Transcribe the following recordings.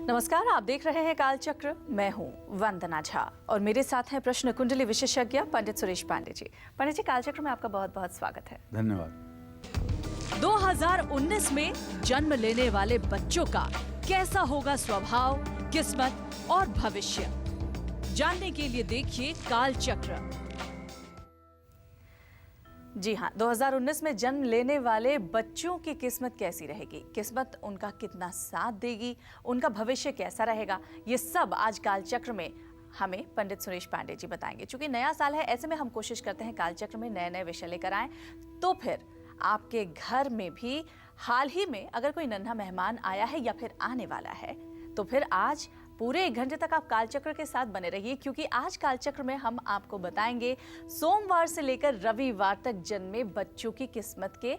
नमस्कार, आप देख रहे हैं कालचक्र। मैं हूं वंदना झा और मेरे साथ हैं प्रश्न कुंडली विशेषज्ञ पंडित सुरेश पांडे जी। पंडित जी, कालचक्र में आपका बहुत बहुत स्वागत है। धन्यवाद। 2019 में जन्म लेने वाले बच्चों का कैसा होगा स्वभाव, किस्मत और भविष्य, जानने के लिए देखिए कालचक्र। जी हाँ, 2019 में जन्म लेने वाले बच्चों की किस्मत कैसी रहेगी, किस्मत उनका कितना साथ देगी, उनका भविष्य कैसा रहेगा, ये सब आज कालचक्र में हमें पंडित सुरेश पांडे जी बताएंगे। चूंकि नया साल है, ऐसे में हम कोशिश करते हैं कालचक्र में नए नए विषय लेकर आएं। तो फिर आपके घर में भी हाल ही में अगर कोई नन्हा मेहमान आया है या फिर आने वाला है, तो फिर आज पूरे 1 घंटे तक आप कालचक्र के साथ बने रहिए, क्योंकि आज कालचक्र में हम आपको बताएंगे सोमवार से लेकर रविवार तक जन्मे बच्चों की किस्मत के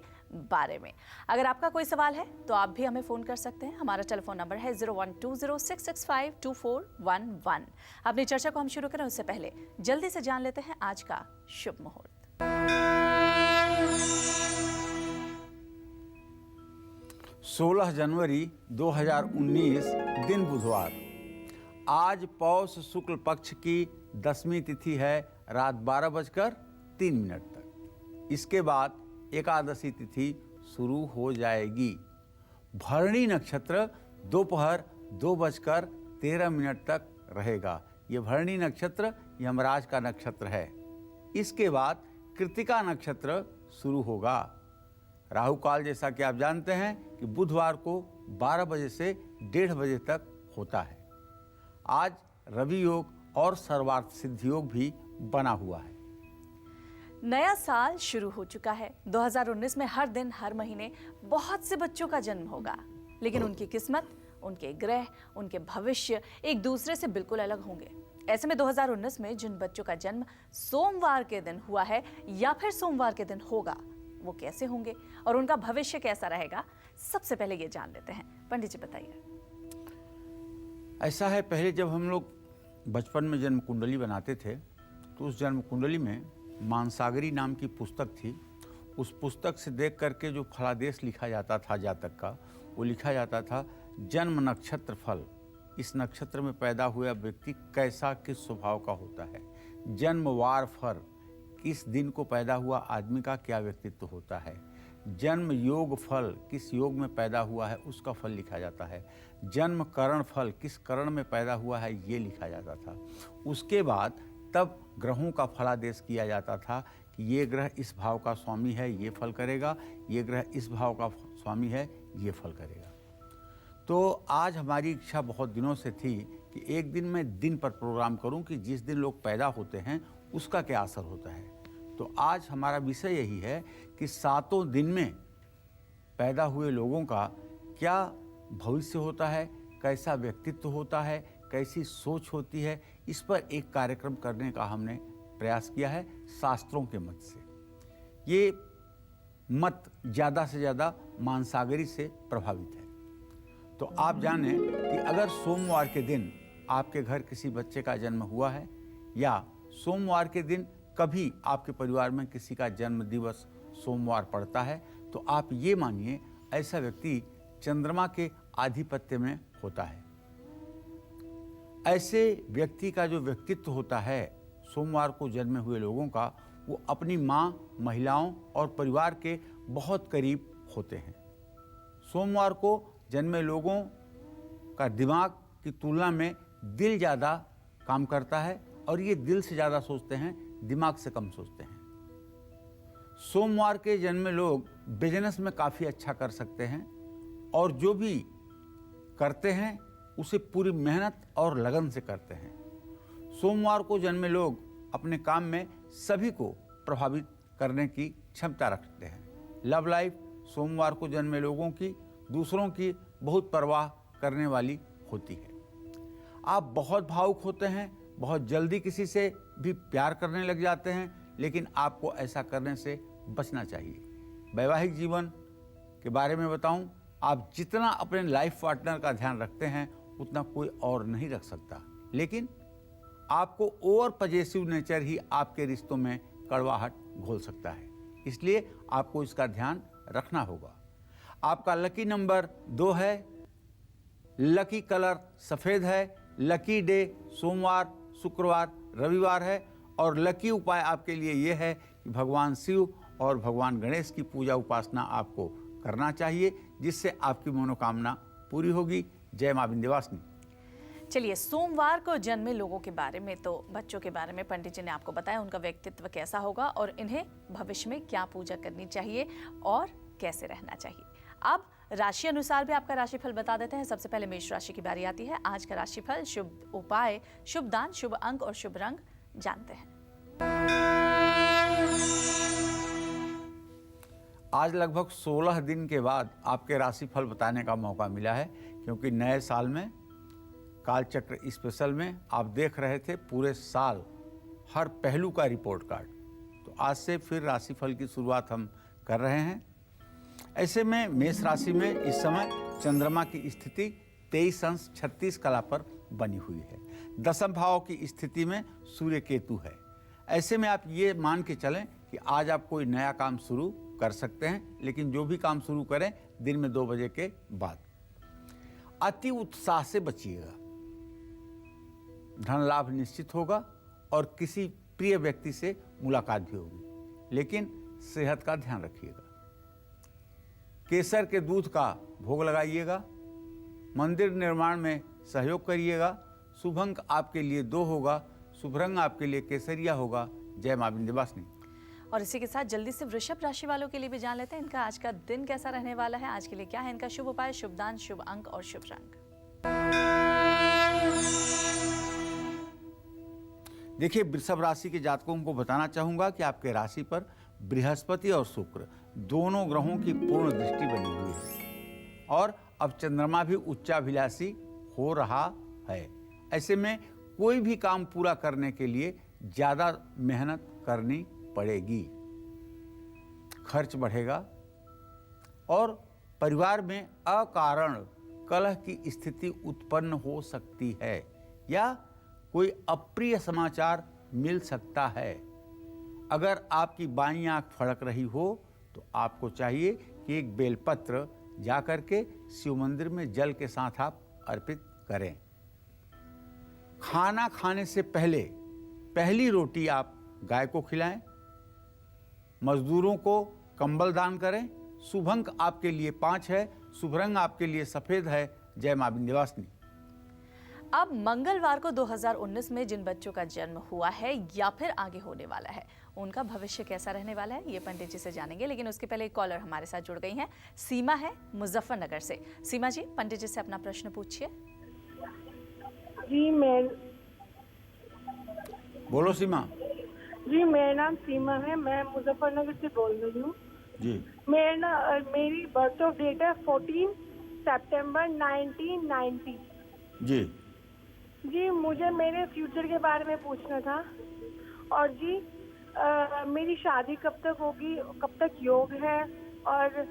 बारे में। अगर आपका कोई सवाल है तो आप भी हमें फोन कर सकते हैं। हमारा टेलीफोन नंबर है 0120665241। अपनी चर्चा को हम शुरू करें उससे पहले जल्दी से जान लेते हैं आज का शुभ मुहूर्त। 16 जनवरी 2019 दिन बुधवार। आज पौष शुक्ल पक्ष की 10वीं तिथि है रात 12:03 तक। इसके बाद एकादशी तिथि शुरू हो जाएगी। भरणी नक्षत्र दोपहर 2:13 तक रहेगा। ये भरणी नक्षत्र यमराज का नक्षत्र है। इसके बाद कृतिका नक्षत्र शुरू होगा। राहु काल, जैसा कि आप जानते हैं, कि बुधवार को 12 बजे से 1:30 बजे तक होता है। आज रवि योग और सर्वार्थ सिद्धि योग भी बना हुआ है। नया साल शुरू हो चुका है। 2019 में हर दिन हर महीने बहुत से बच्चों का जन्म होगा, लेकिन उनकी किस्मत, उनके ग्रह, उनके भविष्य एक दूसरे से बिल्कुल अलग होंगे। ऐसे में 2019 में जिन बच्चों का जन्म सोमवार के दिन हुआ है या फिर सोमवार के दिन होगा, वो कैसे होंगे और उनका भविष्य कैसा रहेगा, सबसे पहले ये जान लेते हैं। पंडित जी बताइए। ऐसा है, पहले जब हम लोग बचपन में जन्म कुंडली बनाते थे तो उस जन्म कुंडली में मानसागरी नाम की पुस्तक थी। उस पुस्तक से देख करके जो फलादेश लिखा जाता था जातक का, वो लिखा जाता था जन्म नक्षत्र फल। इस नक्षत्र में पैदा हुआ व्यक्ति कैसा, किस स्वभाव का होता है। जन्म वार फल, किस दिन को पैदा हुआ आदमी का क्या व्यक्तित्व होता है। जन्म योग फल, किस योग में पैदा हुआ है उसका फल लिखा जाता है। जन्म करण फल, किस करण में पैदा हुआ है ये लिखा जाता था। उसके बाद तब ग्रहों का फलादेश किया जाता था कि ये ग्रह इस भाव का स्वामी है, ये फल करेगा, ये ग्रह इस भाव का स्वामी है, ये फल करेगा। तो आज हमारी इच्छा बहुत दिनों से थी कि एक दिन मैं दिन पर प्रोग्राम करूं कि जिस दिन लोग पैदा होते हैं उसका क्या असर होता है। तो आज हमारा विषय यही है कि 7 दिन में पैदा हुए लोगों का क्या भविष्य होता है, कैसा व्यक्तित्व होता है, कैसी सोच होती है। इस पर एक कार्यक्रम करने का हमने प्रयास किया है शास्त्रों के मत से। ये मत ज़्यादा से ज़्यादा मानसागरी से प्रभावित है। तो आप जानें कि अगर सोमवार के दिन आपके घर किसी बच्चे का जन्म हुआ है या सोमवार के दिन कभी आपके परिवार में किसी का जन्म दिवस सोमवार पड़ता है, तो आप ये मानिए ऐसा व्यक्ति चंद्रमा के आधिपत्य में होता है। ऐसे व्यक्ति का जो व्यक्तित्व होता है सोमवार को जन्मे हुए लोगों का, वो अपनी माँ, महिलाओं और परिवार के बहुत करीब होते हैं। सोमवार को जन्मे लोगों का दिमाग की तुलना में दिल ज़्यादा काम करता है और ये दिल से ज़्यादा सोचते हैं, दिमाग से कम सोचते हैं। सोमवार के जन्मे लोग बिजनेस में काफ़ी अच्छा कर सकते हैं और जो भी करते हैं उसे पूरी मेहनत और लगन से करते हैं। सोमवार को जन्मे लोग अपने काम में सभी को प्रभावित करने की क्षमता रखते हैं। लव लाइफ सोमवार को जन्मे लोगों की दूसरों की बहुत परवाह करने वाली होती है। आप बहुत भावुक होते हैं, बहुत जल्दी किसी से भी प्यार करने लग जाते हैं, लेकिन आपको ऐसा करने से बचना चाहिए। वैवाहिक जीवन के बारे में बताऊं, आप जितना अपने लाइफ पार्टनर का ध्यान रखते हैं उतना कोई और नहीं रख सकता, लेकिन आपको ओवर पॉजेसिव नेचर ही आपके रिश्तों में कड़वाहट घोल सकता है। इसलिए आपको इसका ध्यान रखना होगा। आपका लकी नंबर 2 है, लकी कलर सफ़ेद है, लकी डे सोमवार, शुक्रवार, रविवार है और लकी उपाय आपके लिए ये है कि भगवान शिव और भगवान गणेश की पूजा उपासना आपको करना चाहिए, जिससे आपकी मनोकामना पूरी होगी। जय मां विंध्यवासिनी। चलिए, सोमवार को जन्मे लोगों के बारे में, तो बच्चों के बारे में पंडित जी ने आपको बताया, उनका व्यक्तित्व कैसा होगा और इन्हें भविष्य में क्या पूजा करनी चाहिए और कैसे रहना चाहिए। अब राशि अनुसार भी आपका राशिफल बता देते हैं। सबसे पहले मेष राशि की बारी आती है। आज का राशिफल, शुभ उपाय, शुभ दान, शुभ अंक और शुभ रंग जानते हैं। आज लगभग 16 दिन के बाद आपके राशिफल बताने का मौका मिला है, क्योंकि नए साल में कालचक्र स्पेशल में आप देख रहे थे पूरे साल हर पहलू का रिपोर्ट कार्ड। तो आज से फिर राशिफल की शुरुआत हम कर रहे हैं। ऐसे में मेष राशि में इस समय चंद्रमा की स्थिति 23 अंश 36 कला पर बनी हुई है। दसम भाव की स्थिति में सूर्य केतु है। ऐसे में आप ये मान के चलें कि आज आप कोई नया काम शुरू कर सकते हैं, लेकिन जो भी काम शुरू करें दिन में 2 बजे के बाद। अति उत्साह से बचिएगा, धन लाभ निश्चित होगा और किसी प्रिय व्यक्ति से मुलाकात भी होगी, लेकिन सेहत का ध्यान रखिएगा। केसर के दूध का भोग लगाइएगा। मंदिर निर्माण में सहयोग करिएगा। शुभ अंक आपके लिए 2 होगा, शुभ रंग आपके लिए केसरिया होगा। जय मां विंध्यवासिनी। और इसी के साथ जल्दी से वृषभ राशि वालों के लिए भी जान लेते हैं इनका आज का दिन कैसा रहने वाला है। आज के लिए क्या है इनका शुभ उपाय, शुभ दान, शुभ अंक और शुभ रंग। देखिए, वृषभ राशि के जातकों को बताना चाहूंगा कि आपके राशि पर बृहस्पति और शुक्र दोनों ग्रहों की पूर्ण दृष्टि बनी हुई है और अब चंद्रमा भी उच्चाभिलाषी हो रहा है। ऐसे में कोई भी काम पूरा करने के लिए ज़्यादा मेहनत करनी पड़ेगी, खर्च बढ़ेगा और परिवार में अकारण कलह की स्थिति उत्पन्न हो सकती है या कोई अप्रिय समाचार मिल सकता है। अगर आपकी बाईं आंख फड़क रही हो तो आपको चाहिए कि एक बेलपत्र जाकर के शिव मंदिर में जल के साथ आप अर्पित करें। खाना खाने से पहले पहली रोटी आप गाय को खिलाएं। मजदूरों को कंबल दान करें। शुभ अंक आपके लिए 5 है, शुभ रंग आपके लिए सफेद है। जय मां विंध्यवासिनी। अब मंगलवार को 2019 में जिन बच्चों का जन्म हुआ है या फिर आगे होने वाला है, उनका भविष्य कैसा रहने वाला है, ये पंडित जी से जानेंगे। लेकिन उसके पहले एक कॉलर हमारे साथ जुड़ गई हैं। सीमा है मुजफ्फरनगर से। सीमा जी, पंडित जी से अपना प्रश्न पूछिए। जी बोलो सीमा। जी, मेरा नाम सीमा है, मैं मुजफ्फरनगर से बोल रही हूँ जी। मेरी बर्थ ऑफ डेट है 14 सितंबर 1990। जी जी, मुझे मेरे फ्यूचर के बारे में पूछना था और जी मेरी शादी कब तक होगी, कब तक योग है और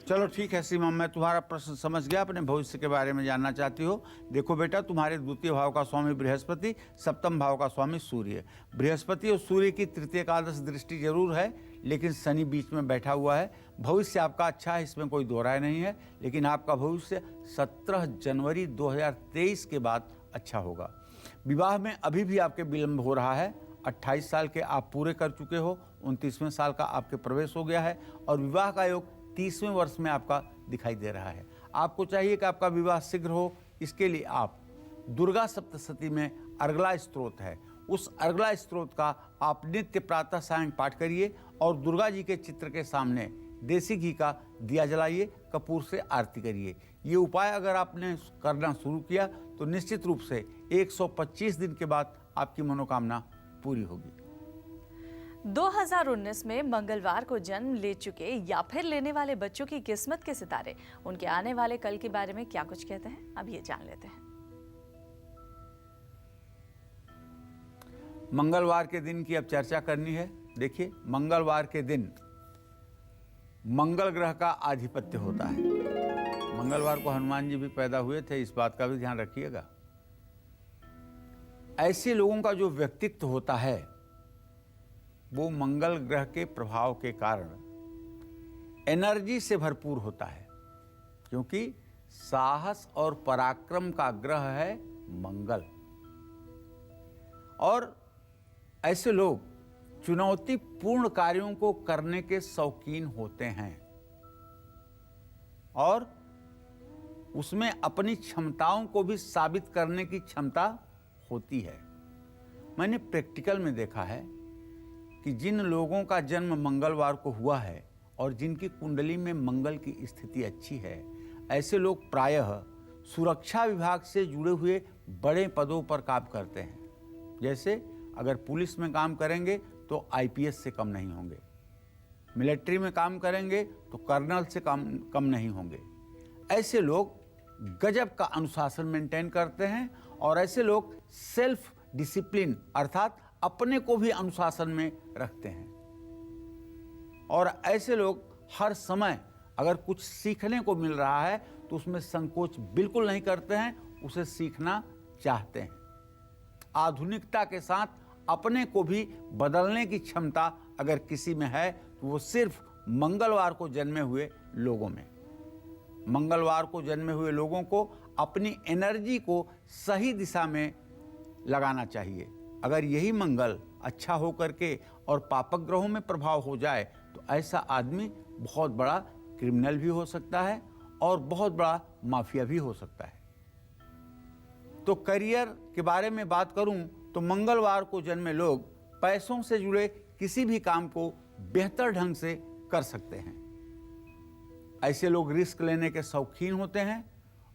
चलो ठीक है सीमा, मैं तुम्हारा प्रश्न समझ गया। अपने भविष्य के बारे में जानना चाहती हो। देखो बेटा, तुम्हारे द्वितीय भाव का स्वामी बृहस्पति, सप्तम भाव का स्वामी सूर्य। बृहस्पति और सूर्य की तृतीय एकादश दृष्टि जरूर है, लेकिन शनि बीच में बैठा हुआ है। भविष्य आपका अच्छा है, इसमें कोई दो राय नहीं है, लेकिन आपका भविष्य 17 जनवरी 2023 के बाद अच्छा होगा। विवाह में अभी भी आपके विलंब हो रहा है। 28 साल के आप पूरे कर चुके हो, 29वें साल का आपके प्रवेश हो गया है और विवाह का योग 30वें वर्ष में आपका दिखाई दे रहा है। आपको चाहिए कि आपका विवाह शीघ्र हो। इसके लिए आप दुर्गा सप्तशती में अर्गला स्त्रोत है, उस अर्गला स्त्रोत का आप नित्य प्रातः सायं पाठ करिए और दुर्गा जी के चित्र के सामने देसी घी का दिया जलाइए, कपूर से आरती करिए। ये उपाय अगर आपने करना शुरू किया तो निश्चित रूप से 125 दिन के बाद आपकी मनोकामना पूरी होगी। 2019 में मंगलवार को जन्म ले चुके या फिर लेने वाले बच्चों की किस्मत के सितारे उनके आने वाले कल के बारे में क्या कुछ कहते हैं, अब ये जान लेते हैं। मंगलवार के दिन की अब चर्चा करनी है। देखिए, मंगलवार के दिन मंगल ग्रह का आधिपत्य होता है। मंगलवार को हनुमान जी भी पैदा हुए थे, इस बात का भी ध्यान रखिएगा। ऐसे लोगों का जो व्यक्तित्व होता है वो मंगल ग्रह के प्रभाव के कारण एनर्जी से भरपूर होता है। क्योंकि साहस और पराक्रम का ग्रह है मंगल। और ऐसे लोग चुनौतीपूर्ण कार्यों को करने के शौकीन होते हैं और उसमें अपनी क्षमताओं को भी साबित करने की क्षमता होती है। मैंने प्रैक्टिकल में देखा है कि जिन लोगों का जन्म मंगलवार को हुआ है और जिनकी कुंडली में मंगल की स्थिति अच्छी है, ऐसे लोग प्रायः सुरक्षा विभाग से जुड़े हुए बड़े पदों पर काम करते हैं। जैसे अगर पुलिस में काम करेंगे तो आईपीएस से कम नहीं होंगे, मिलिट्री में काम करेंगे तो कर्नल से कम नहीं होंगे। ऐसे लोग गजब का अनुशासन मेंटेन करते हैं और ऐसे लोग सेल्फ डिसिप्लिन अर्थात अपने को भी अनुशासन में रखते हैं। और ऐसे लोग हर समय अगर कुछ सीखने को मिल रहा है तो उसमें संकोच बिल्कुल नहीं करते हैं, उसे सीखना चाहते हैं। आधुनिकता के साथ अपने को भी बदलने की क्षमता अगर किसी में है तो वो सिर्फ मंगलवार को जन्मे हुए लोगों में। मंगलवार को जन्मे हुए लोगों को अपनी एनर्जी को सही दिशा में लगाना चाहिए। अगर यही मंगल अच्छा हो करके और पापक ग्रहों में प्रभाव हो जाए तो ऐसा आदमी बहुत बड़ा क्रिमिनल भी हो सकता है और बहुत बड़ा माफिया भी हो सकता है। तो करियर के बारे में बात करूं तो मंगलवार को जन्मे लोग पैसों से जुड़े किसी भी काम को बेहतर ढंग से कर सकते हैं। ऐसे लोग रिस्क लेने के शौकीन होते हैं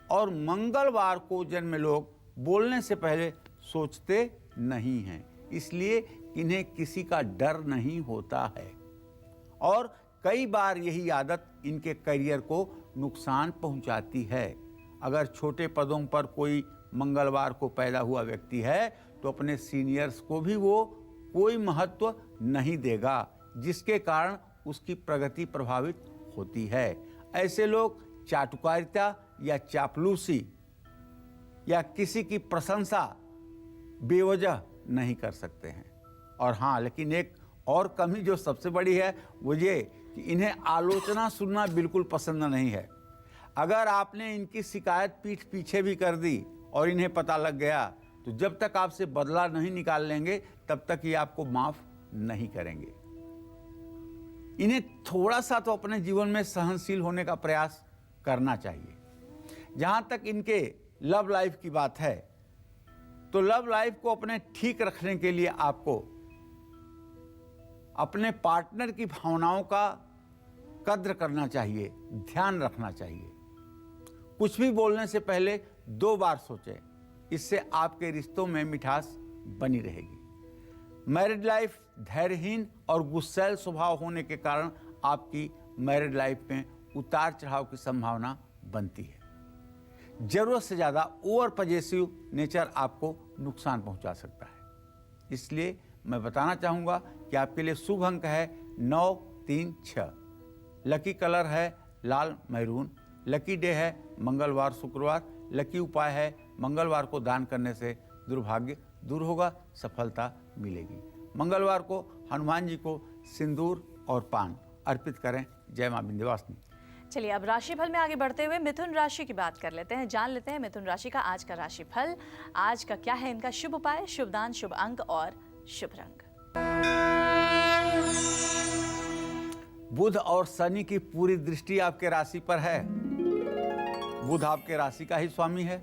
और मंगलवार को जन्मे लोग बोलने से पहले सोचते नहीं हैं, इसलिए इन्हें किसी का डर नहीं होता है। और कई बार यही आदत इनके करियर को नुकसान पहुंचाती है। अगर छोटे पदों पर कोई मंगलवार को पैदा हुआ व्यक्ति है तो अपने सीनियर्स को भी वो कोई महत्व नहीं देगा, जिसके कारण उसकी प्रगति प्रभावित होती है। ऐसे लोग चाटुकारिता या चापलूसी या किसी की प्रशंसा बेवजह नहीं कर सकते हैं। और हाँ, लेकिन एक और कमी जो सबसे बड़ी है वो ये कि इन्हें आलोचना सुनना बिल्कुल पसंद नहीं है। अगर आपने इनकी शिकायत पीठ पीछे भी कर दी और इन्हें पता लग गया तो जब तक आपसे बदला नहीं निकाल लेंगे तब तक ये आपको माफ नहीं करेंगे। इन्हें थोड़ा सा तो अपने जीवन में सहनशील होने का प्रयास करना चाहिए। जहां तक इनके लव लाइफ की बात है तो लव लाइफ को अपने ठीक रखने के लिए आपको अपने पार्टनर की भावनाओं का कद्र करना चाहिए, ध्यान रखना चाहिए। कुछ भी बोलने से पहले 2 बार सोचें, इससे आपके रिश्तों में मिठास बनी रहेगी। मैरिड लाइफ धैर्यहीन और गुस्सैल स्वभाव होने के कारण आपकी मैरिड लाइफ में उतार चढ़ाव की संभावना बनती है। जरूरत से ज़्यादा ओवर पजेसिव नेचर आपको नुकसान पहुंचा सकता है। इसलिए मैं बताना चाहूँगा कि आपके लिए शुभ अंक है 9, 3, 6। लकी कलर है लाल मैरून। लकी डे है मंगलवार शुक्रवार। लकी उपाय है मंगलवार को दान करने से दुर्भाग्य दूर होगा, सफलता मिलेगी। मंगलवार को हनुमान जी को सिंदूर और पान अर्पित करें। जय मां विंध्यवासिनी। चलिए अब राशिफल में आगे बढ़ते हुए मिथुन राशि की बात कर लेते हैं। जान लेते हैं मिथुन राशि का आज का राशिफल। आज का क्या है इनका शुभ उपाय, शुभ दान, शुभ अंक और शुभ रंग। बुध और शनि की पूरी दृष्टि आपके राशि पर है। बुध आपके राशि का ही स्वामी है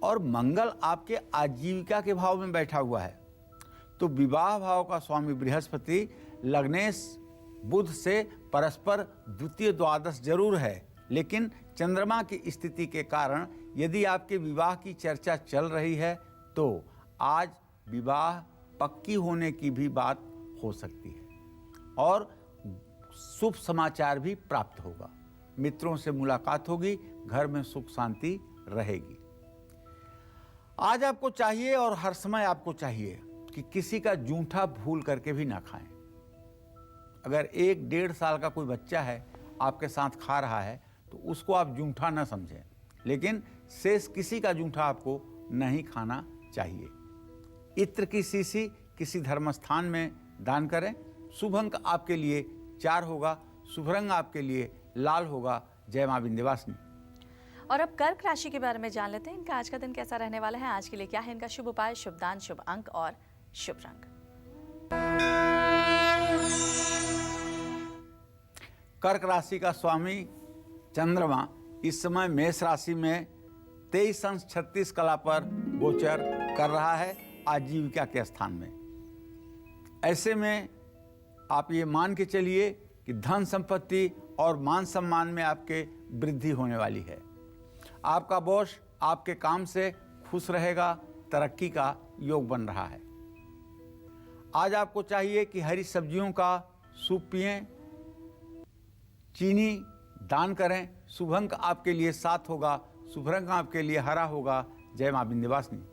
और मंगल आपके आजीविका के भाव में बैठा हुआ है। तो विवाह भाव का स्वामी बृहस्पति लग्नेश बुध से परस्पर द्वितीय द्वादश जरूर है, लेकिन चंद्रमा की स्थिति के कारण यदि आपके विवाह की चर्चा चल रही है तो आज विवाह पक्की होने की भी बात हो सकती है और शुभ समाचार भी प्राप्त होगा। मित्रों से मुलाकात होगी, घर में सुख शांति रहेगी। आज आपको चाहिए और हर समय आपको चाहिए कि किसी का जूठा भूल करके भी ना खाएं। अगर 1-1.5 साल का कोई बच्चा है आपके साथ खा रहा है तो उसको आप जूठा ना समझें, लेकिन शेष किसी का जूठा आपको नहीं खाना चाहिए। इत्र की शीशी किसी धर्मस्थान में दान करें। शुभ अंक आपके लिए 4 होगा। शुभ रंग आपके लिए लाल होगा। जय मां विंध्यवासिनी। और अब कर्क राशि के बारे में जान लेते हैं, इनका आज का दिन कैसा रहने वाला है। आज के लिए क्या है इनका शुभ उपाय, शुभ दान, शुभ अंक और शुभ रंग। कर्क राशि का स्वामी चंद्रमा इस समय मेष राशि में 23 अंश 36 कला पर गोचर कर रहा है आजीविका के स्थान में। ऐसे में आप ये मान के चलिए कि धन संपत्ति और मान सम्मान में आपके वृद्धि होने वाली है। आपका बॉस आपके काम से खुश रहेगा, तरक्की का योग बन रहा है। आज आपको चाहिए कि हरी सब्जियों का सूप पिएं, चीनी दान करें। शुभ अंक आपके लिए 7 होगा, शुभ रंग आपके लिए हरा होगा। जय मां विंध्यवासिनी।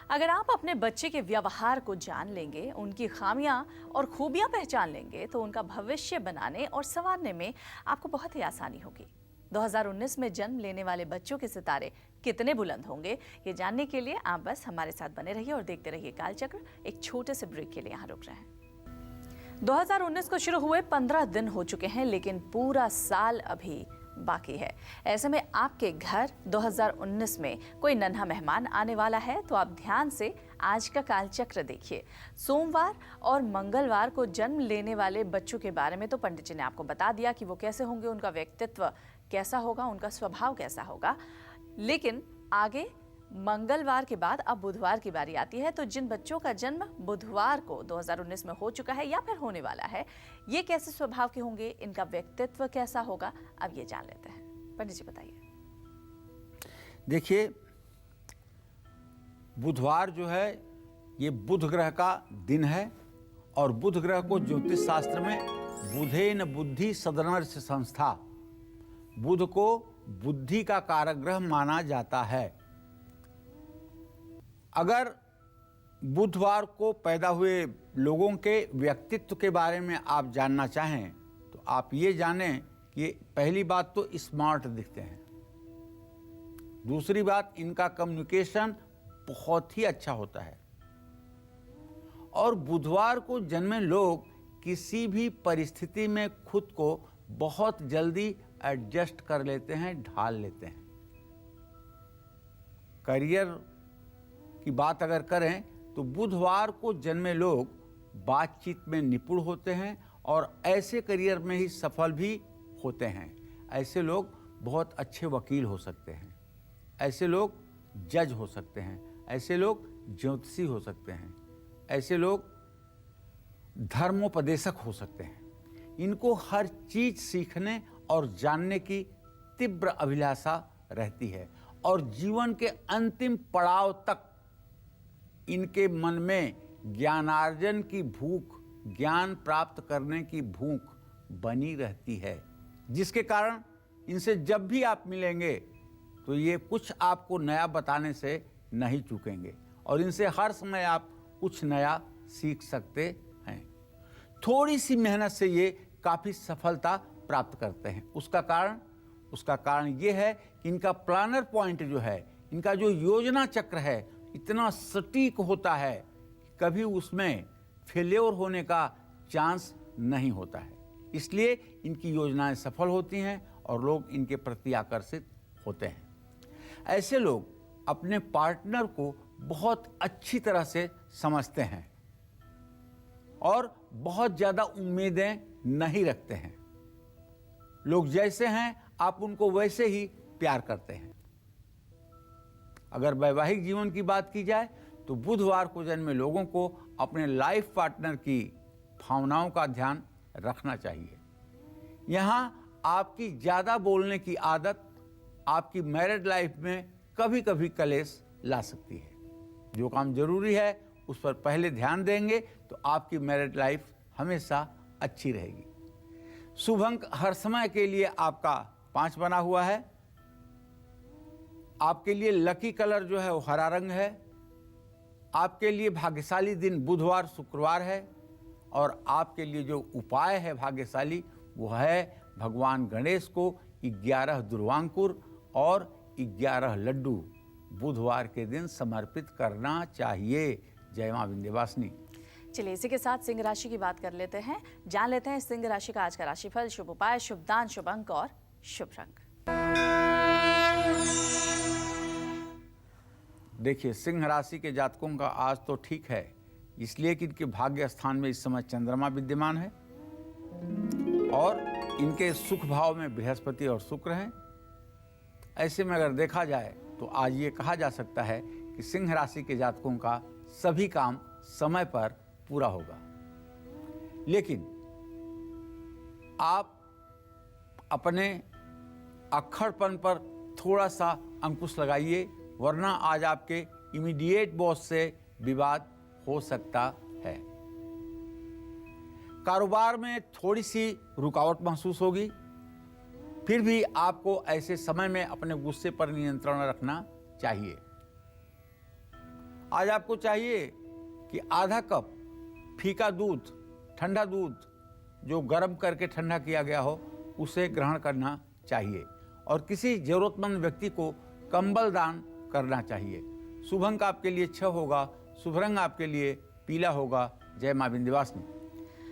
अगर आप अपने बच्चे के व्यवहार को जान लेंगे, उनकी खामियां और खूबियां पहचान लेंगे, तो उनका भविष्य बनाने और संवारने में आपको बहुत ही आसानी होगी। 2019 में जन्म लेने वाले बच्चों के सितारे कितने बुलंद होंगे, ये जानने के लिए आप बस हमारे साथ बने रहिए और देखते रहिए कालचक्र। एक छोटे से ब्रेक के लिए यहाँ रुक रहे हैं। 2019 को शुरू हुए 15 दिन हो चुके हैं, लेकिन पूरा साल अभी बाकी है। ऐसे में आपके घर 2019 में कोई नन्हा मेहमान आने वाला है, तो आप ध्यान से आज का कालचक्र देखिए। सोमवार और मंगलवार को जन्म लेने वाले बच्चों के बारे में तो पंडित जी ने आपको बता दिया कि वो कैसे होंगे, उनका व्यक्तित्व कैसा होगा, उनका स्वभाव कैसा होगा। लेकिन आगे मंगलवार के बाद अब बुधवार की बारी आती है, तो जिन बच्चों का जन्म बुधवार को 2019 में हो चुका है या फिर होने वाला है, ये कैसे स्वभाव के होंगे, इनका व्यक्तित्व कैसा होगा, अब ये जान लेते हैं। पंडित जी बताइए। देखिए, बुधवार जो है ये बुध ग्रह का दिन है और बुध ग्रह को ज्योतिष शास्त्र में बुधेन बुद्धि सदनर्ष संस्था, बुध को बुद्धि का कारक ग्रह माना जाता है। अगर बुधवार को पैदा हुए लोगों के व्यक्तित्व के बारे में आप जानना चाहें, तो आप ये जानें कि पहली बात तो स्मार्ट दिखते हैं। दूसरी बात, इनका कम्युनिकेशन बहुत ही अच्छा होता है। और बुधवार को जन्मे लोग किसी भी परिस्थिति में खुद को बहुत जल्दी एडजस्ट कर लेते हैं, ढाल लेते हैं। करियर की बात अगर करें तो बुधवार को जन्मे लोग बातचीत में निपुण होते हैं और ऐसे करियर में ही सफल भी होते हैं। ऐसे लोग बहुत अच्छे वकील हो सकते हैं, ऐसे लोग जज हो सकते हैं, ऐसे लोग ज्योतिषी हो सकते हैं, ऐसे लोग धर्मोपदेशक हो सकते हैं। इनको हर चीज सीखने और जानने की तीव्र अभिलाषा रहती है और जीवन के अंतिम पड़ाव तक इनके मन में ज्ञानार्जन की भूख, ज्ञान प्राप्त करने की भूख बनी रहती है, जिसके कारण इनसे जब भी आप मिलेंगे तो ये कुछ आपको नया बताने से नहीं चूकेंगे और इनसे हर समय आप कुछ नया सीख सकते हैं। थोड़ी सी मेहनत से ये काफ़ी सफलता प्राप्त करते हैं। उसका कारण ये है कि इनका प्लानर पॉइंट जो है, इनका जो योजना चक्र है, इतना सटीक होता है कि कभी उसमें फेल्योर होने का चांस नहीं होता है। इसलिए इनकी योजनाएं सफल होती हैं और लोग इनके प्रति आकर्षित होते हैं। ऐसे लोग अपने पार्टनर को बहुत अच्छी तरह से समझते हैं और बहुत ज़्यादा उम्मीदें नहीं रखते हैं। लोग जैसे हैं आप उनको वैसे ही प्यार करते हैं। अगर वैवाहिक जीवन की बात की जाए तो बुधवार को जन्मे लोगों को अपने लाइफ पार्टनर की भावनाओं का ध्यान रखना चाहिए। यहाँ आपकी ज़्यादा बोलने की आदत आपकी मैरिड लाइफ में कभी कभी कलेश ला सकती है। जो काम जरूरी है उस पर पहले ध्यान देंगे तो आपकी मैरिड लाइफ हमेशा अच्छी रहेगी। शुभ अंक हर समय के लिए आपका 5 बना हुआ है। आपके लिए लकी कलर जो है वो हरा रंग है। आपके लिए भाग्यशाली दिन बुधवार शुक्रवार है और आपके लिए जो उपाय है भाग्यशाली वो है भगवान गणेश को 11 दुर्वांकुर और 11 लड्डू बुधवार के दिन समर्पित करना चाहिए। जय मां विंध्यवासिनी। चलिए इसी के साथ सिंह राशि की बात कर लेते हैं, जान लेते हैं सिंह राशि का आज का राशिफल, शुभ उपाय, शुभ दान, शुभ अंक और शुभ रंग। देखिए, सिंह राशि के जातकों का आज तो ठीक है, इसलिए कि इनके भाग्य स्थान में इस समय चंद्रमा विद्यमान है और इनके सुख भाव में बृहस्पति और शुक्र हैं। ऐसे में अगर देखा जाए तो आज ये कहा जा सकता है कि सिंह राशि के जातकों का सभी काम समय पर पूरा होगा। लेकिन आप अपने अक्खड़पन पर थोड़ा सा अंकुश लगाइए, वरना आज आपके इमीडिएट बॉस से विवाद हो सकता है। कारोबार में थोड़ी सी रुकावट महसूस होगी, फिर भी आपको ऐसे समय में अपने गुस्से पर नियंत्रण रखना चाहिए। आज आपको चाहिए कि आधा कप फीका दूध, ठंडा दूध जो गर्म करके ठंडा किया गया हो, उसे ग्रहण करना चाहिए और किसी जरूरतमंद व्यक्ति को कंबल दान करना चाहिए। शुभ अंक आपके लिए 6 होगा, शुभ रंग आपके लिए पीला होगा। जय मां विंध्यवासिनी।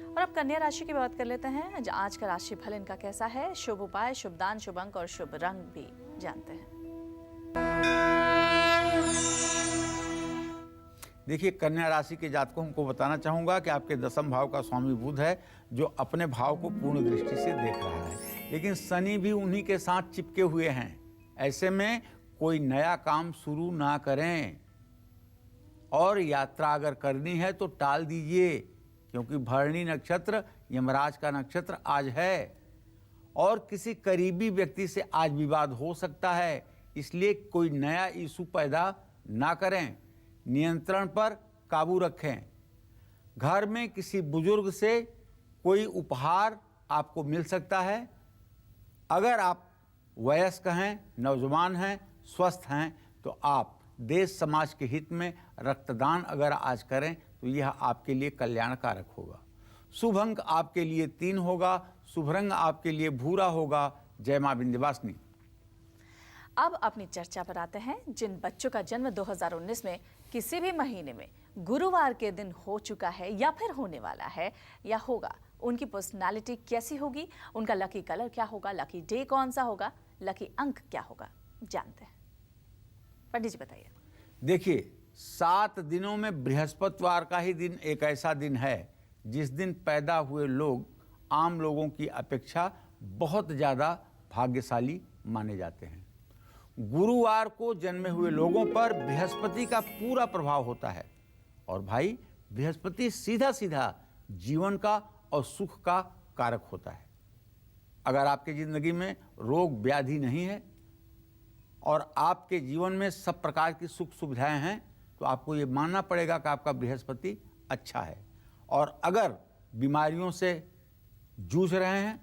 और अब कन्या राशि की बात कर लेते हैं। आज का राशि फल इनका कैसा है, शुभ उपाय, शुभ दान, शुभ अंक और शुभ रंग भी जानते हैं। देखिए, कन्या राशि के जातकों को बताना चाहूंगा कि आपके 10वें भाव का स्वामी बुध है, जो अपने भाव को पूर्ण दृष्टि से देख रहा है, लेकिन शनि भी उन्हीं के साथ चिपके हुए हैं। ऐसे में कोई नया काम शुरू ना करें और यात्रा अगर करनी है तो टाल दीजिए, क्योंकि भरणी नक्षत्र यमराज का नक्षत्र आज है और किसी करीबी व्यक्ति से आज विवाद हो सकता है। इसलिए कोई नया इशू पैदा ना करें, नियंत्रण पर काबू रखें। घर में किसी बुजुर्ग से कोई उपहार आपको मिल सकता है। अगर आप वयस्क हैं, नौजवान हैं, स्वस्थ हैं, तो आप देश समाज के हित में रक्तदान अगर आज करें तो यह आपके लिए कल्याणकारक होगा। शुभ अंक आपके लिए 3 होगा, शुभ रंग आपके लिए भूरा होगा। जय मां विंध्यवासिनी। अब अपनी चर्चा पर आते हैं। जिन बच्चों का जन्म 2019 में किसी भी महीने में गुरुवार के दिन हो चुका है या फिर होने वाला है या होगा, उनकी पर्सनालिटी कैसी होगी, उनका लकी कलर क्या होगा, लकी डे कौन सा होगा, लकी अंक क्या होगा, जानते हैं। पंडित जी बताइए। देखिए, 7 दिनों में बृहस्पतिवार का ही दिन एक ऐसा दिन है जिस दिन पैदा हुए लोग आम लोगों की अपेक्षा बहुत ज़्यादा भाग्यशाली माने जाते हैं। गुरुवार को जन्मे हुए लोगों पर बृहस्पति का पूरा प्रभाव होता है और भाई, बृहस्पति सीधा सीधा जीवन का और सुख का कारक होता है। अगर आपकी जिंदगी में रोग व्याधि नहीं है और आपके जीवन में सब प्रकार की सुख सुविधाएं हैं, तो आपको ये मानना पड़ेगा कि आपका बृहस्पति अच्छा है। और अगर बीमारियों से जूझ रहे हैं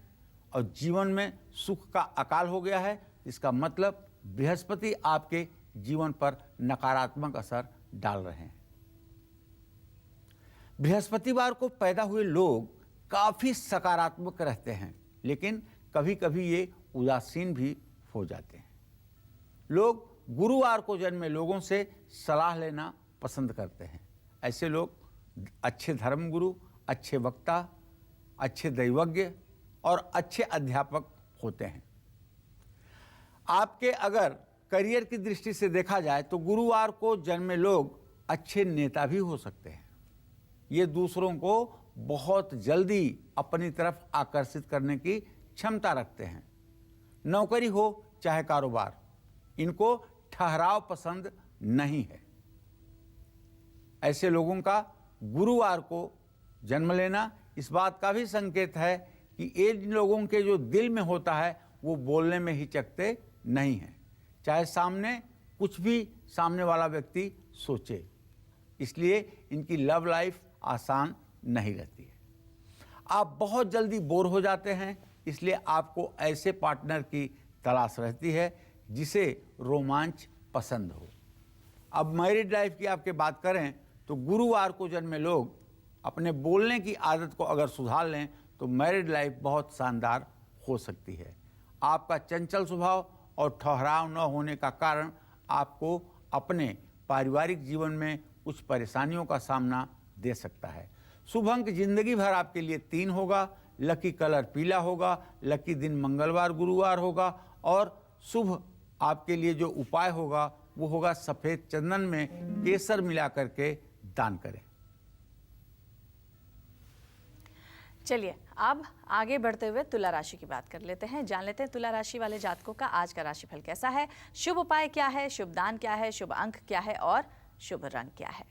और जीवन में सुख का अकाल हो गया है, इसका मतलब बृहस्पति आपके जीवन पर नकारात्मक असर डाल रहे हैं। बृहस्पतिवार को पैदा हुए लोग काफी सकारात्मक रहते हैं, लेकिन कभी कभी ये उदासीन भी हो जाते हैं। लोग गुरुवार को जन्मे लोगों से सलाह लेना पसंद करते हैं। ऐसे लोग अच्छे धर्मगुरु, अच्छे वक्ता, अच्छे दैवज्ञ और अच्छे अध्यापक होते हैं। आपके अगर करियर की दृष्टि से देखा जाए तो गुरुवार को जन्मे लोग अच्छे नेता भी हो सकते हैं। ये दूसरों को बहुत जल्दी अपनी तरफ आकर्षित करने की क्षमता रखते हैं। नौकरी हो चाहे कारोबार, इनको ठहराव पसंद नहीं है। ऐसे लोगों का गुरुवार को जन्म लेना इस बात का भी संकेत है कि इन लोगों के जो दिल में होता है वो बोलने में हिचकते नहीं हैं, चाहे सामने कुछ भी सामने वाला व्यक्ति सोचे। इसलिए इनकी लव लाइफ आसान नहीं रहती है। आप बहुत जल्दी बोर हो जाते हैं, इसलिए आपको ऐसे पार्टनर की तलाश रहती है जिसे रोमांच पसंद हो। अब मैरिड लाइफ की आपके बात करें तो गुरुवार को जन्मे लोग अपने बोलने की आदत को अगर सुधार लें तो मैरिड लाइफ बहुत शानदार हो सकती है। आपका चंचल स्वभाव और ठहराव न होने का कारण आपको अपने पारिवारिक जीवन में कुछ परेशानियों का सामना दे सकता है। शुभ अंक जिंदगी भर आपके लिए 3 होगा, लकी कलर पीला होगा, लकी दिन मंगलवार गुरुवार होगा और शुभ आपके लिए जो उपाय होगा वो होगा सफ़ेद चंदन में केसर मिला करके दान करें। चलिए अब आगे बढ़ते हुए तुला राशि की बात कर लेते हैं। जान लेते हैं तुला राशि वाले जातकों का आज का राशिफल कैसा है, शुभ उपाय क्या है, शुभ दान क्या है, शुभ अंक क्या है और शुभ रंग क्या है।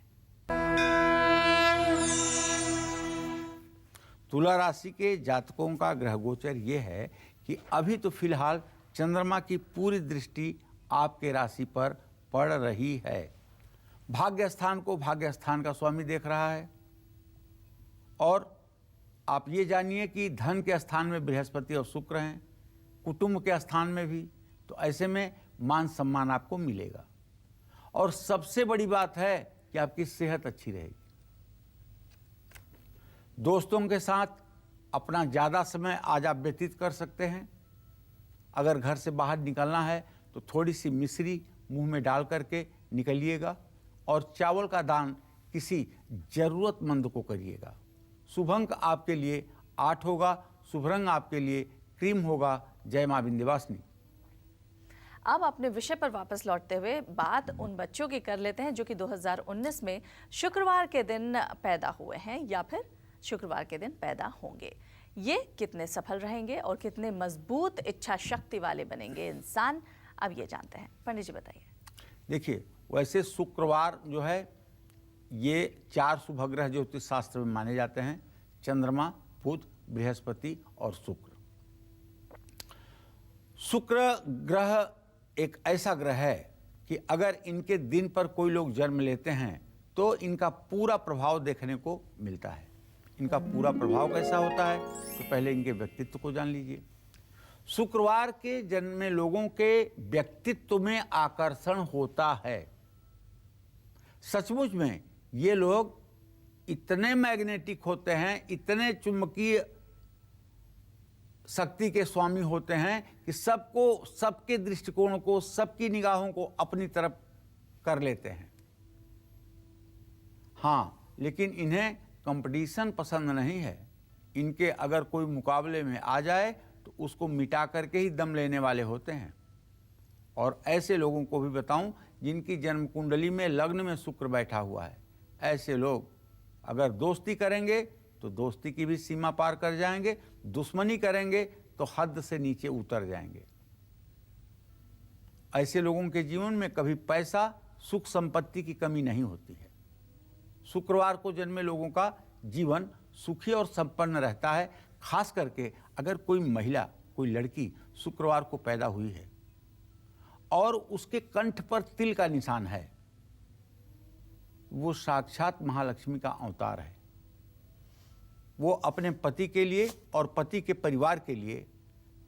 तुला राशि के जातकों का ग्रह गोचर ये है कि अभी तो फिलहाल चंद्रमा की पूरी दृष्टि आपके राशि पर पड़ रही है। भाग्य स्थान को भाग्य स्थान का स्वामी देख रहा है और आप ये जानिए कि धन के स्थान में बृहस्पति और शुक्र हैं, कुटुंब के स्थान में भी, तो ऐसे में मान सम्मान आपको मिलेगा। और सबसे बड़ी बात है कि आपकी सेहत अच्छी रहेगी। दोस्तों के साथ अपना ज़्यादा समय आज आप व्यतीत कर सकते हैं। अगर घर से बाहर निकलना है तो थोड़ी सी मिश्री मुंह में डाल करके निकलिएगा और चावल का दान किसी ज़रूरतमंद को करिएगा। शुभ अंक आपके लिए 8 होगा, शुभ रंग आपके लिए क्रीम होगा। जय मां विंध्यवासिनी। अब अपने विषय पर वापस लौटते हुए बात उन बच्चों की कर लेते हैं जो कि 2019 में शुक्रवार के दिन पैदा हुए हैं या फिर शुक्रवार के दिन पैदा होंगे। ये कितने सफल रहेंगे और कितने मजबूत इच्छा शक्ति वाले बनेंगे इंसान, अब ये जानते हैं। पंडित जी बताइए। देखिए, वैसे शुक्रवार जो है ये 4 शुभ ग्रह ज्योतिष शास्त्र में माने जाते हैं, चंद्रमा, बुध, बृहस्पति और शुक्र। शुक्र ग्रह एक ऐसा ग्रह है कि अगर इनके दिन पर कोई लोग जन्म लेते हैं तो इनका पूरा प्रभाव देखने को मिलता है। इनका पूरा प्रभाव कैसा होता है तो पहले इनके व्यक्तित्व को जान लीजिए। शुक्रवार के जन्मे लोगों के व्यक्तित्व में आकर्षण होता है। सचमुच में ये लोग इतने मैग्नेटिक होते हैं, इतने चुंबकीय शक्ति के स्वामी होते हैं कि सबको, सबके दृष्टिकोण को, सबकी निगाहों को अपनी तरफ कर लेते हैं। हाँ, लेकिन इन्हें कंपटीशन पसंद नहीं है। इनके अगर कोई मुकाबले में आ जाए तो उसको मिटा करके ही दम लेने वाले होते हैं। और ऐसे लोगों को भी बताऊं जिनकी जन्म कुंडली में लग्न में शुक्र बैठा हुआ है, ऐसे लोग अगर दोस्ती करेंगे तो दोस्ती की भी सीमा पार कर जाएंगे, दुश्मनी करेंगे तो हद से नीचे उतर जाएंगे। ऐसे लोगों के जीवन में कभी पैसा, सुख संपत्ति की कमी नहीं होती है। शुक्रवार को जन्मे लोगों का जीवन सुखी और संपन्न रहता है। खास करके अगर कोई महिला, कोई लड़की शुक्रवार को पैदा हुई है और उसके कंठ पर तिल का निशान है, वो साक्षात महालक्ष्मी का अवतार है। वो अपने पति के लिए और पति के परिवार के लिए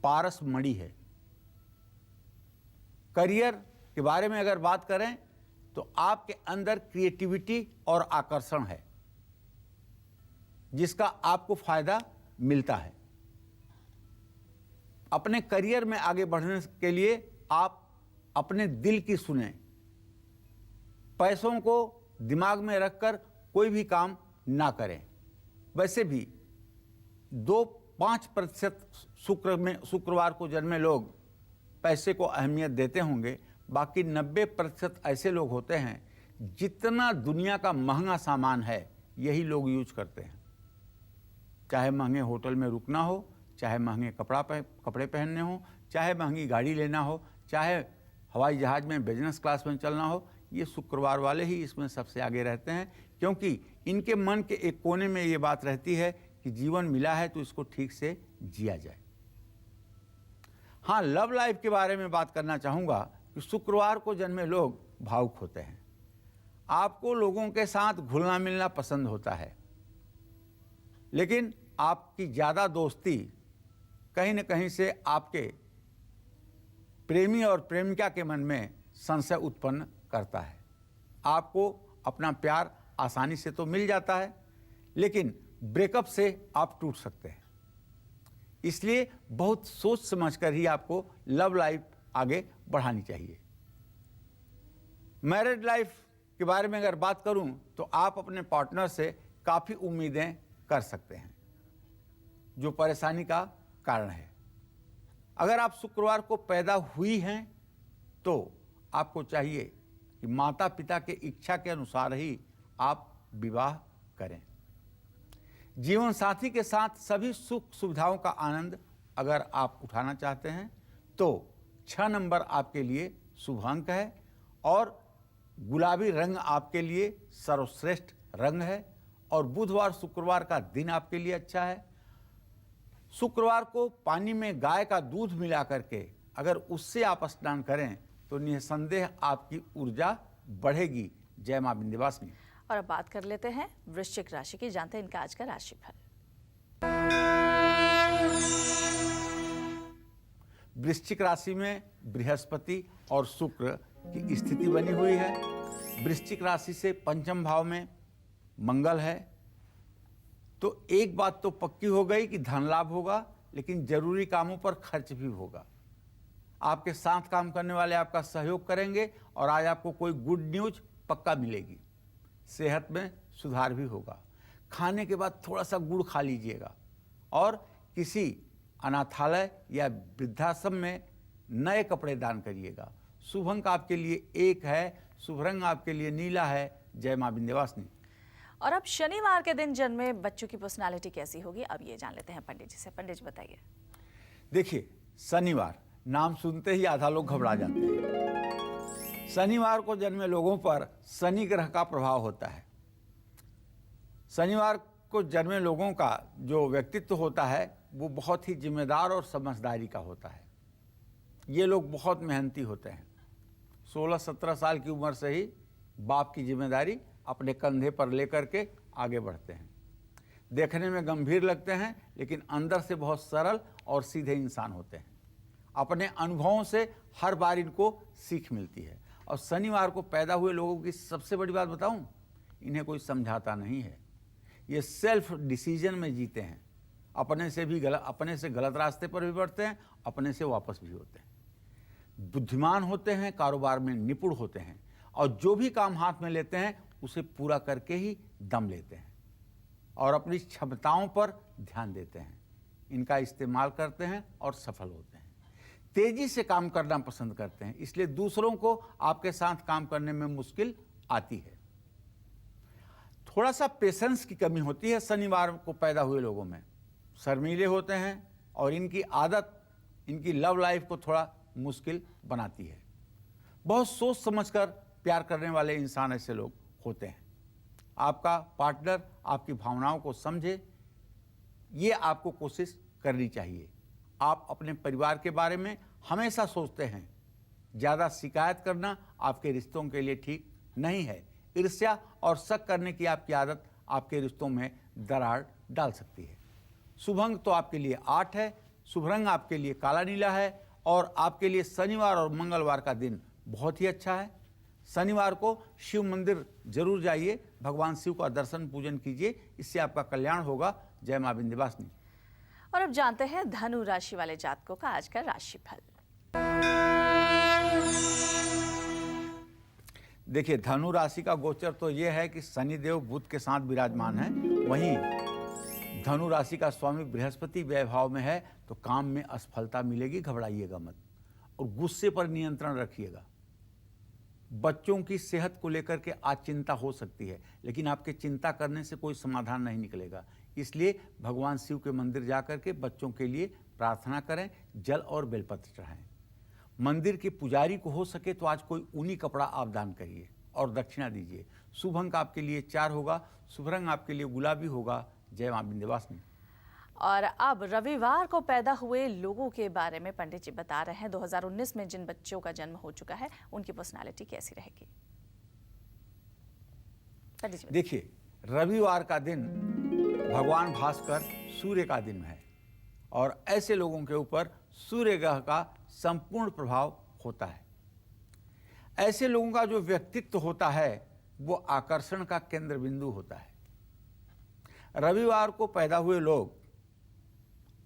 पारस मणि है। करियर के बारे में अगर बात करें तो आपके अंदर क्रिएटिविटी और आकर्षण है जिसका आपको फायदा मिलता है। अपने करियर में आगे बढ़ने के लिए आप अपने दिल की सुने। पैसों को दिमाग में रखकर कोई भी काम ना करें। वैसे भी 2-5% शुक्रवार को जन्मे लोग पैसे को अहमियत देते होंगे। बाकी 90% ऐसे लोग होते हैं जितना दुनिया का महंगा सामान है यही लोग यूज करते हैं। चाहे महंगे होटल में रुकना हो, चाहे महंगे कपड़े पहनने हो, चाहे महंगी गाड़ी लेना हो, चाहे हवाई जहाज में बिजनेस क्लास में चलना हो, ये शुक्रवार वाले ही इसमें सबसे आगे रहते हैं। क्योंकि इनके मन के एक कोने में ये बात रहती है कि जीवन मिला है तो इसको ठीक से जिया जाए। हाँ, लव लाइफ के बारे में बात करना चाहूँगा कि शुक्रवार को जन्मे लोग भावुक होते हैं। आपको लोगों के साथ घुलना मिलना पसंद होता है, लेकिन आपकी ज़्यादा दोस्ती कहीं न कहीं से आपके प्रेमी और प्रेमिका के मन में संशय उत्पन्न करता है। आपको अपना प्यार आसानी से तो मिल जाता है, लेकिन ब्रेकअप से आप टूट सकते हैं। इसलिए बहुत सोच समझकर ही आपको लव लाइफ आगे बढ़ानी चाहिए। मैरिड लाइफ के बारे में अगर बात करूं तो आप अपने पार्टनर से काफ़ी उम्मीदें कर सकते हैं, जो परेशानी का कारण है। अगर आप शुक्रवार को पैदा हुई हैं तो आपको चाहिए कि माता पिता के इच्छा के अनुसार ही आप विवाह करें। जीवन साथी के साथ सभी सुख सुविधाओं का आनंद अगर आप उठाना चाहते हैं तो 6 नंबर आपके लिए शुभ अंक है और गुलाबी रंग आपके लिए सर्वश्रेष्ठ रंग है और बुधवार शुक्रवार का दिन आपके लिए अच्छा है। शुक्रवार को पानी में गाय का दूध मिला करके अगर उससे आप स्नान करें तो निसंदेह आपकी ऊर्जा बढ़ेगी। जय मां विंध्यवासिनी। और अब बात कर लेते हैं वृश्चिक राशि की, जानते हैं इनका आज का राशिफल। वृश्चिक राशि में बृहस्पति और शुक्र की स्थिति बनी हुई है। वृश्चिक राशि से पंचम भाव में मंगल है, तो एक बात तो पक्की हो गई कि धन लाभ होगा, लेकिन जरूरी कामों पर खर्च भी होगा। आपके साथ काम करने वाले आपका सहयोग करेंगे और आज आपको कोई गुड न्यूज पक्का मिलेगी। सेहत में सुधार भी होगा। खाने के बाद थोड़ा सा गुड़ खा लीजिएगा और किसी अनाथालय या वृद्धाश्रम में नए कपड़े दान करिएगा। शुभ अंक आपके लिए 1 है, शुभ रंग आपके लिए नीला है। जय मां विंध्यवासिनी। और अब शनिवार के दिन जन्मे बच्चों की पर्सनालिटी कैसी होगी, अब ये जान लेते हैं पंडित जी से। पंडित जी बताइए। देखिए, शनिवार नाम सुनते ही आधा लोग घबरा जाते हैं। शनिवार को जन्मे लोगों पर शनि ग्रह का प्रभाव होता है। शनिवार को जन्मे लोगों का जो व्यक्तित्व होता है वो बहुत ही जिम्मेदार और समझदारी का होता है। ये लोग बहुत मेहनती होते हैं। 16-17 साल की उम्र से ही बाप की जिम्मेदारी अपने कंधे पर लेकर के आगे बढ़ते हैं। देखने में गंभीर लगते हैं लेकिन अंदर से बहुत सरल और सीधे इंसान होते हैं। अपने अनुभवों से हर बार इनको सीख मिलती है। और शनिवार को पैदा हुए लोगों की सबसे बड़ी बात बताऊं, इन्हें कोई समझाता नहीं है। ये सेल्फ डिसीजन में जीते हैं। अपने से गलत रास्ते पर भी बढ़ते हैं, अपने से वापस भी होते हैं। बुद्धिमान होते हैं, कारोबार में निपुण होते हैं और जो भी काम हाथ में लेते हैं उसे पूरा करके ही दम लेते हैं और अपनी क्षमताओं पर ध्यान देते हैं। इनका इस्तेमाल करते हैं और सफल होते हैं। तेजी से काम करना पसंद करते हैं, इसलिए दूसरों को आपके साथ काम करने में मुश्किल आती है। थोड़ा सा पेशेंस की कमी होती है शनिवार को पैदा हुए लोगों में। शर्मीले होते हैं और इनकी आदत इनकी लव लाइफ को थोड़ा मुश्किल बनाती है। बहुत सोच समझकर प्यार करने वाले इंसान ऐसे लोग होते हैं। आपका पार्टनर आपकी भावनाओं को समझे, ये आपको कोशिश करनी चाहिए। आप अपने परिवार के बारे में हमेशा सोचते हैं। ज़्यादा शिकायत करना आपके रिश्तों के लिए ठीक नहीं है। ईर्ष्या और शक करने की आपकी आदत आपके रिश्तों में दरार डाल सकती है। शुभ अंक तो आपके लिए 8 है, शुभ रंग आपके लिए काला नीला है और आपके लिए शनिवार और मंगलवार का दिन बहुत ही अच्छा है। शनिवार को शिव मंदिर जरूर जाइए, भगवान शिव का दर्शन पूजन कीजिए, इससे आपका कल्याण होगा। जय मां विंध्यवासिनी। और अब जानते हैं धनु राशि वाले जातकों का आज का राशिफल। देखिए, धनु राशि का गोचर तो यह है कि शनिदेव बुध के साथ विराजमान है। वहीं धनु राशि का स्वामी बृहस्पति व्यय भाव में है, तो काम में असफलता मिलेगी, घबराइएगा मत और गुस्से पर नियंत्रण रखिएगा। बच्चों की सेहत को लेकर के आज चिंता हो सकती है, लेकिन आपके चिंता करने से कोई समाधान नहीं निकलेगा। इसलिए भगवान शिव के मंदिर जाकर के बच्चों के लिए प्रार्थना करें, जल और बेलपत्र चढ़ाएं। मंदिर के पुजारी को हो सके तो आज कोई ऊनी कपड़ा आप दान करिए और दक्षिणा दीजिए। शुभ अंक आपके लिए 4 होगा, शुभ रंग आपके लिए गुलाबी होगा। जय मां विंध्यवासिनी। और अब रविवार को पैदा हुए लोगों के बारे में पंडित जी बता रहे हैं। 2019 में जिन बच्चों का जन्म हो चुका है उनकी पर्सनालिटी कैसी रहेगी, पंडित जी। देखिए, रविवार का दिन भगवान भास्कर सूर्य का दिन है और ऐसे लोगों के ऊपर सूर्य ग्रह का संपूर्ण प्रभाव होता है। ऐसे लोगों का जो व्यक्तित्व होता है वो आकर्षण का केंद्र बिंदु होता है। रविवार को पैदा हुए लोग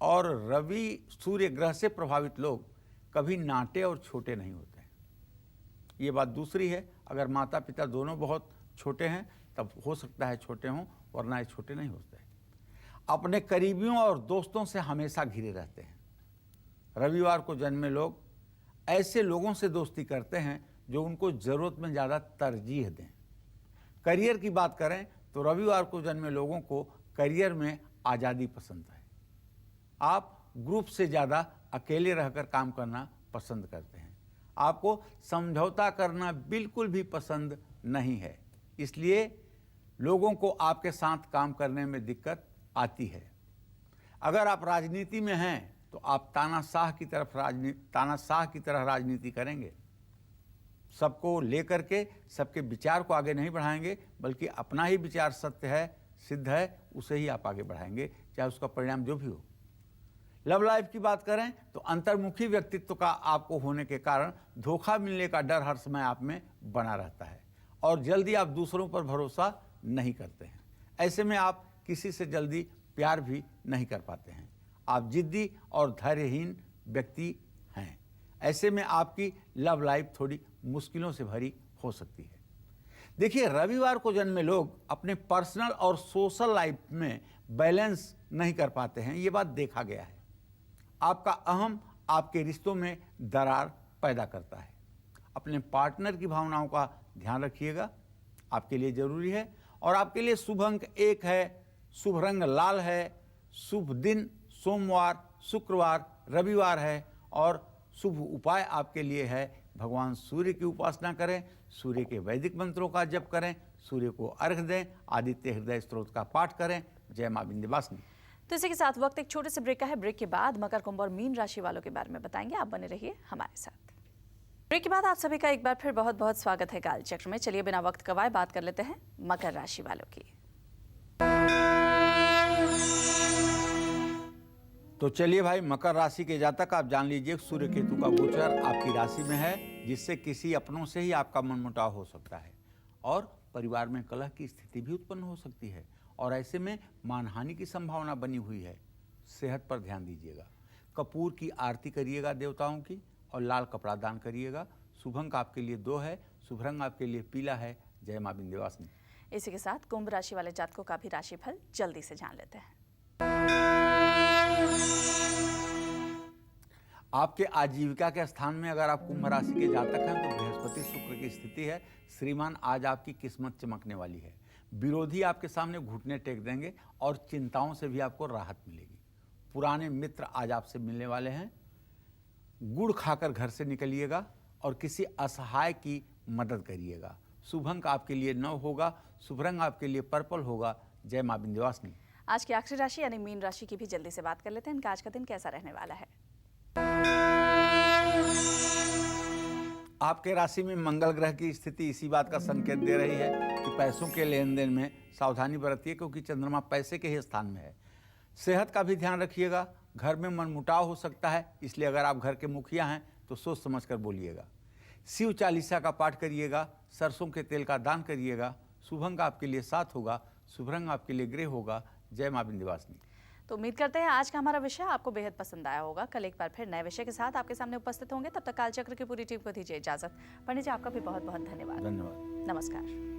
और रवि सूर्य ग्रह से प्रभावित लोग कभी नाटे और छोटे नहीं होते हैं। ये बात दूसरी है, अगर माता पिता दोनों बहुत छोटे हैं तब हो सकता है छोटे हों, वरना ये छोटे नहीं होते। अपने करीबियों और दोस्तों से हमेशा घिरे रहते हैं। रविवार को जन्मे लोग ऐसे लोगों से दोस्ती करते हैं जो उनको ज़रूरत में ज़्यादा तरजीह दें। करियर की बात करें तो रविवार को जन्मे लोगों को करियर में आज़ादी पसंद है। आप ग्रुप से ज़्यादा अकेले रहकर काम करना पसंद करते हैं। आपको समझौता करना बिल्कुल भी पसंद नहीं है, इसलिए लोगों को आपके साथ काम करने में दिक्कत आती है। अगर आप राजनीति में हैं तो आप तानाशाह की तरह राजनीति करेंगे। सबको लेकर के सबके विचार को आगे नहीं बढ़ाएंगे, बल्कि अपना ही विचार सत्य है, सिद्ध है, उसे ही आप आगे बढ़ाएंगे, चाहे उसका परिणाम जो भी हो। लव लाइफ की बात करें तो अंतर्मुखी व्यक्तित्व का आपको होने के कारण धोखा मिलने का डर हर समय आप में बना रहता है और जल्दी आप दूसरों पर भरोसा नहीं करते हैं। ऐसे में आप किसी से जल्दी प्यार भी नहीं कर पाते हैं। आप जिद्दी और धैर्यहीन व्यक्ति हैं। ऐसे में आपकी लव लाइफ थोड़ी मुश्किलों से भरी हो सकती है। देखिए, रविवार को जन्मे लोग अपने पर्सनल और सोशल लाइफ में बैलेंस नहीं कर पाते हैं, ये बात देखा गया है। आपका अहम आपके रिश्तों में दरार पैदा करता है। अपने पार्टनर की भावनाओं का ध्यान रखिएगा, आपके लिए जरूरी है। और आपके लिए शुभ अंक 1 है, शुभ रंग लाल है, शुभ दिन सोमवार, शुक्रवार, रविवार है और शुभ उपाय आपके लिए है भगवान सूर्य की उपासना करें, सूर्य के वैदिक मंत्रों का जप करें, सूर्य को अर्घ्य दें, आदित्य हृदय स्तोत्र का पाठ करें। जय मां विंध्यवासिनी। तो इसी के साथ वक्त एक छोटे से ब्रेक का है। ब्रेक के बाद मकर, कुंभ और मीन राशि वालों के बारे में बताएंगे। आप बने रहिए हमारे साथ। ब्रेक के बाद आप सभी का एक बार फिर बहुत बहुत स्वागत है कालचक्र में। चलिए बिना वक्त गवाए बात कर लेते हैं मकर राशि वालों की। तो चलिए भाई, मकर राशि के जातक आप जान लीजिए, सूर्य केतु का गोचर आपकी राशि में है, जिससे किसी अपनों से ही आपका मनमुटाव हो सकता है और परिवार में कलह की स्थिति भी उत्पन्न हो सकती है और ऐसे में मानहानि की संभावना बनी हुई है। सेहत पर ध्यान दीजिएगा। कपूर की आरती करिएगा देवताओं की और लाल कपड़ा दान करिएगा। शुभ अंक आपके लिए 2 है, शुभ रंग आपके लिए पीला है। जय मां विंध्यवासिनी। इसी के साथ कुंभ राशि वाले जातकों का भी राशिफल जल्दी से जान लेते हैं। आपके आजीविका के स्थान में अगर आप कुंभ राशि के जातक हैं तो बृहस्पति शुक्र की स्थिति है। श्रीमान, आज आपकी किस्मत चमकने वाली है। विरोधी आपके सामने घुटने टेक देंगे और चिंताओं से भी आपको राहत मिलेगी। पुराने मित्र आज आपसे मिलने वाले हैं। गुड़ खाकर घर से निकलिएगा और किसी असहाय की मदद करिएगा। शुभ अंक आपके लिए 9 होगा, शुभ रंग आपके लिए पर्पल होगा। जय मां विंध्यवासिनी। आज की आखिरी राशि यानी मीन राशि की भी जल्दी से बात कर लेते हैं। इनका आज का दिन कैसा रहने वाला है। आपके राशि में मंगल ग्रह की स्थिति इसी बात का संकेत दे रही है कि पैसों के लेन देन में सावधानी बरतिए, क्योंकि चंद्रमा पैसे के ही स्थान में है। सेहत का भी ध्यान रखिएगा। घर में मनमुटाव हो सकता है, इसलिए अगर आप घर के मुखिया हैं तो सोच समझ कर बोलिएगा। शिव चालीसा का पाठ करिएगा। सरसों के तेल का दान करिएगा। शुभ अंक आपके लिए 7 होगा, शुभ रंग आपके लिए ग्रे होगा। जय मां विंध्यवासिनी। तो उम्मीद करते हैं आज का हमारा विषय आपको बेहद पसंद आया होगा। कल एक बार फिर नए विषय के साथ आपके सामने उपस्थित होंगे। तब तक कालचक्र की पूरी टीम को दीजिए इजाजत। पंडित जी, आपका भी बहुत बहुत धन्यवाद। धन्यवाद। नमस्कार।